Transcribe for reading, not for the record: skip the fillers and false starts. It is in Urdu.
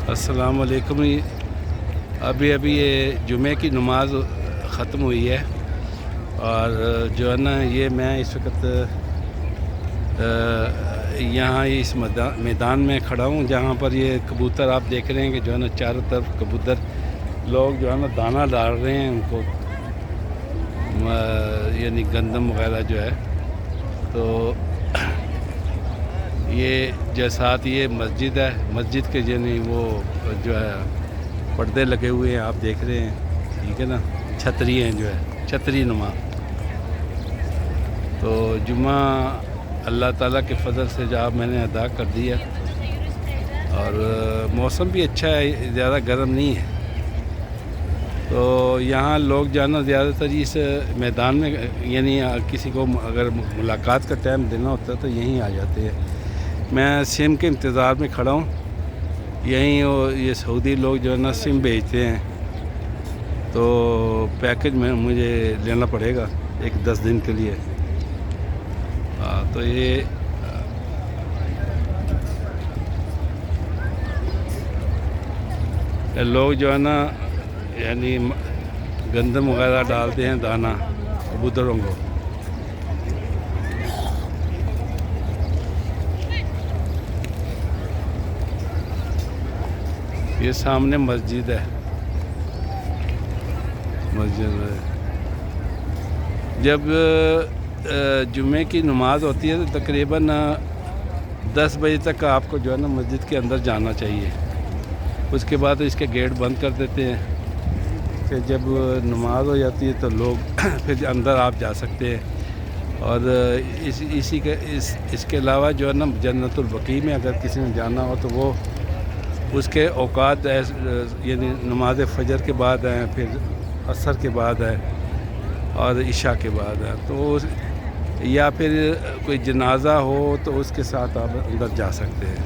السلام علیکم۔ ابھی یہ جمعے کی نماز ختم ہوئی ہے اور جو ہے نا یہ میں اس وقت یہاں اس میدان میں کھڑا ہوں جہاں پر یہ کبوتر آپ دیکھ رہے ہیں کہ جو ہے نا چاروں طرف کبوتر لوگ جو ہے نا دانہ ڈال رہے ہیں ان کو، یعنی گندم وغیرہ جو ہے۔ تو یہ ساتھ یہ مسجد ہے، مسجد کے یعنی وہ جو ہے پردے لگے ہوئے ہیں آپ دیکھ رہے ہیں، ٹھیک ہے نا، چھتری ہیں جو ہے چھتری نما۔ تو جمعہ اللہ تعالیٰ کے فضل سے جب میں نے ادا کر دیا اور موسم بھی اچھا ہے، زیادہ گرم نہیں ہے۔ تو یہاں لوگ جانا زیادہ تر اس میدان میں، یعنی کسی کو اگر ملاقات کا ٹائم دینا ہوتا ہے تو یہیں آ جاتے ہیں۔ میں سم کے انتظار میں کھڑا ہوں، یہیں یہ سعودی لوگ جو ہے نا سم بھیجتے ہیں، تو پیکج میں مجھے لینا پڑے گا 10 دن کے لیے۔ تو یہ لوگ جو ہے نا یعنی گندم وغیرہ ڈالتے ہیں دانہ کبوتروں کو۔ یہ سامنے مسجد ہے، مسجد ہے۔ جب جمعے کی نماز ہوتی ہے تو تقریباً 10 بجے تک آپ کو جو ہے نا مسجد کے اندر جانا چاہیے، اس کے بعد اس کے گیٹ بند کر دیتے ہیں کہ جب نماز ہو جاتی ہے تو لوگ پھر اندر آپ جا سکتے ہیں۔ اور اس کے علاوہ جو ہے نا جنت البقیع میں اگر کسی نے جانا ہو تو وہ اس کے اوقات یعنی نماز فجر کے بعد ہیں، پھر عصر کے بعد ہے اور عشاء کے بعد ہے، تو یا پھر کوئی جنازہ ہو تو اس کے ساتھ آپ اندر جا سکتے ہیں۔